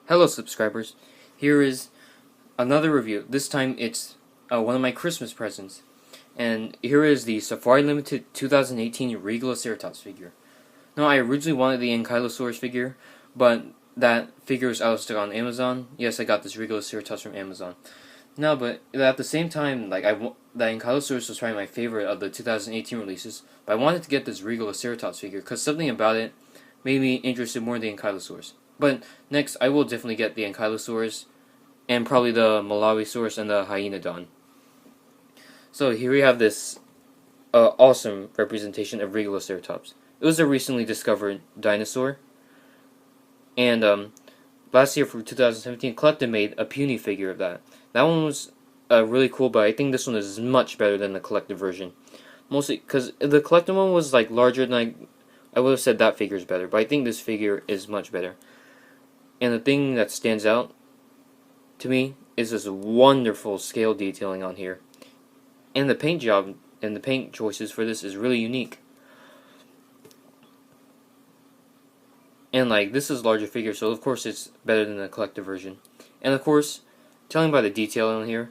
Hello subscribers, here is another review. This time it's one of my Christmas presents. And here is the Safari Limited 2018 Regaliceratops figure. Now I originally wanted the Ankylosaurus figure, but that figure is out of stock on Amazon. Yes, I got this Regaliceratops from Amazon. No, but at the same time, the Ankylosaurus was probably my favorite of the 2018 releases, but I wanted to get this Regaliceratops figure because something about it made me interested more in the Ankylosaurus. But next, I will definitely get the Ankylosaurus, and probably the Malawisaurus and the Hyenodon. So here we have this awesome representation of Regaliceratops. It was a recently discovered dinosaur, and last year for 2017, Collective made a puny figure of that. That one was really cool, but I think this one is much better than the Collective version. Mostly because the Collective one was like larger than I would have said that figure is better, but I think this figure is much better. And the thing that stands out to me is this wonderful scale detailing on here. And the paint job and the paint choices for this is really unique. And this is a larger figure, so of course it's better than the Collective version. And of course, telling by the detail on here,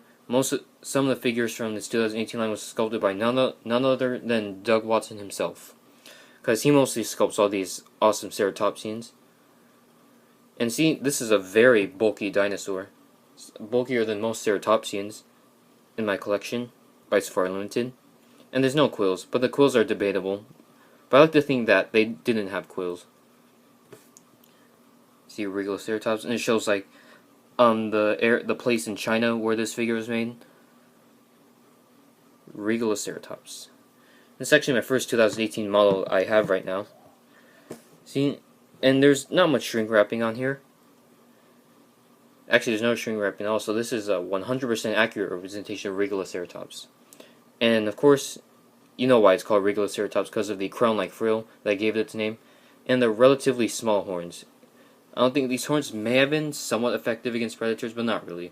some of the figures from this 2018 line was sculpted by none other than Doug Watson himself. Because he mostly sculpts all these awesome ceratopsians. And see, this is a very bulky dinosaur. It's bulkier than most ceratopsians in my collection by Safari Limited. And there's no quills, but the quills are debatable. But I like to think that they didn't have quills. See Regaliceratops, and it shows the place in China where this figure was made. Regaliceratops. This is actually my first 2018 model I have right now. See? And there's not much shrink wrapping on here. Actually, there's no shrink wrapping also. This is a 100% accurate representation of Regaliceratops. And of course, you know why it's called Regaliceratops, because of the crown-like frill that gave it its name, and the relatively small horns. I don't think these horns may have been somewhat effective against predators, but not really.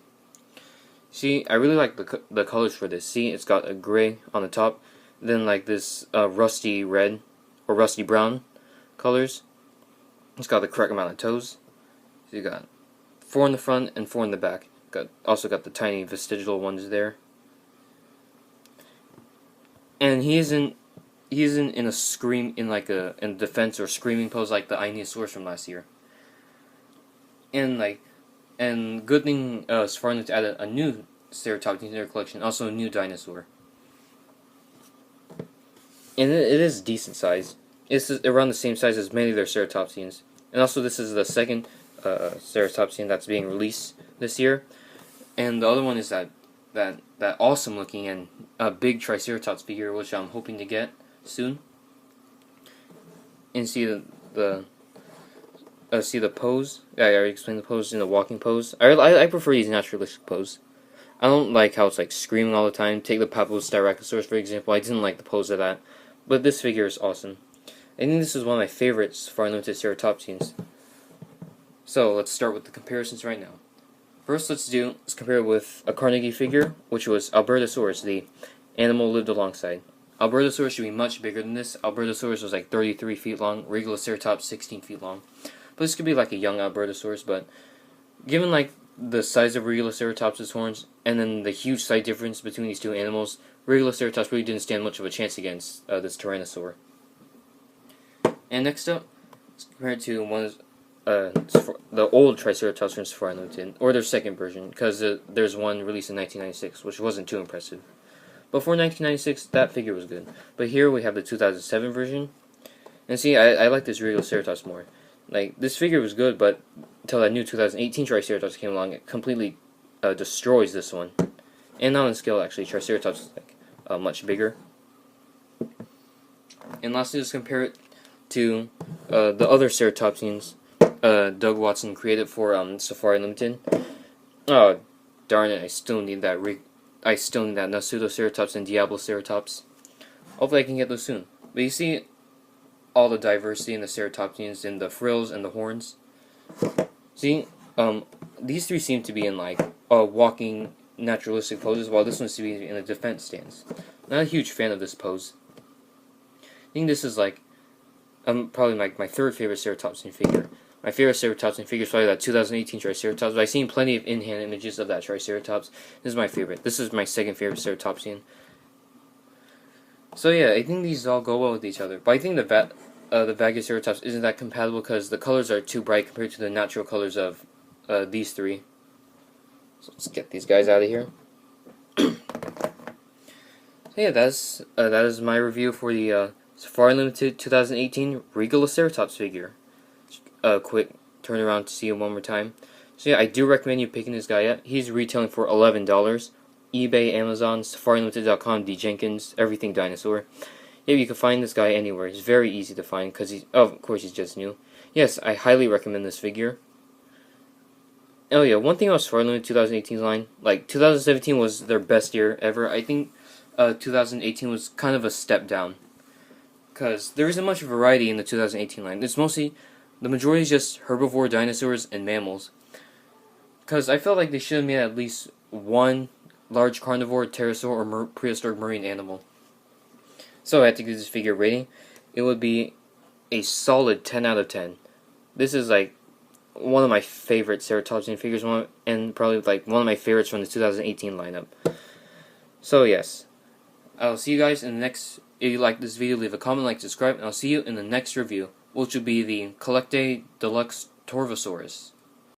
See, I really like the colors for this. See, it's got a gray on the top, then this rusty red or rusty brown colors. It's got the correct amount of toes. So you got 4 in the front and 4 in the back. Also got the tiny vestigial ones there. And he isn't in a in defense or screaming pose like the Ionosaurus from last year. And good thing Safari to add a new Ceratopsian to their collection, also a new dinosaur. And it is decent size. It's around the same size as many of their Ceratopsians. And also this is the second Ceratopsian that's being released this year. And the other one is that awesome looking and big Triceratops figure, which I'm hoping to get soon. And see the pose. I already explained the pose in the walking pose. I prefer these naturalistic pose. I don't like how it's screaming all the time. Take the Papillostyracosaurus for example. I didn't like the pose of that. But this figure is awesome. I think this is one of my favorites Safari Limited Ceratopsians. So let's start with the comparisons right now. First, let's compare it with a Carnegie figure, which was Albertosaurus, the animal lived alongside. Albertosaurus should be much bigger than this. Albertosaurus was 33 feet long, Regaliceratops 16 feet long. But this could be a young Albertosaurus, but given the size of Regaliceratops' horns and then the huge size difference between these two animals, Regaliceratops really didn't stand much of a chance against this Tyrannosaur. And next up, let's compare it to the old Triceratops from Safari Limited, or their second version, because there's one released in 1996, which wasn't too impressive. Before 1996, that figure was good. But here we have the 2007 version, and see, I like this Regaliceratops more. This figure was good, but until that new 2018 Triceratops came along, it completely destroys this one. And not on scale, actually, Triceratops is much bigger. And lastly, let's compare it to the other Ceratopsians Doug Watson created for Safari Limited. Oh, darn it! I still need that Nasutoceratops and Diabloceratops. Hopefully, I can get those soon. But you see all the diversity in the Ceratopsians, in the frills and the horns. See, these three seem to be in walking naturalistic poses, while this one seems to be in a defense stance. Not a huge fan of this pose. I think this is probably my third favorite Ceratopsian figure. My favorite Triceratops in figures probably that 2018 Triceratops, but I've seen plenty of in-hand images of that Triceratops. This is my favorite. This is my second favorite Ceratopsian. So yeah, I think these all go well with each other. But I think the Regaliceratops isn't that compatible because the colors are too bright compared to the natural colors of these three. So let's get these guys out of here. So yeah, that is my review for the Safari Limited 2018 Regaliceratops figure. Quick turn around to see him one more time. So yeah, I do recommend you picking this guy up. He's retailing for $11. eBay, Amazon, SafariLimited.com, D. Jenkins, everything dinosaur. Yeah, you can find this guy anywhere. It's very easy to find because of course he's just new. Yes, I highly recommend this figure. Oh yeah, one thing about Safari Limited 2018's line, like 2017 was their best year ever. I think 2018 was kind of a step down because there isn't much variety in the 2018 line. It's mostly, the majority is just herbivore dinosaurs and mammals. Because I felt like they should have made at least one large carnivore, pterosaur, or prehistoric marine animal. So I had to give this figure a rating. It would be a solid 10 out of 10. This is like one of my favorite Ceratopsian figures, and probably like one of my favorites from the 2018 lineup. So yes, I'll see you guys in the next. If you like this video, leave a comment, like, subscribe, and I'll see you in the next review, which will be the Collecte Deluxe Torvosaurus.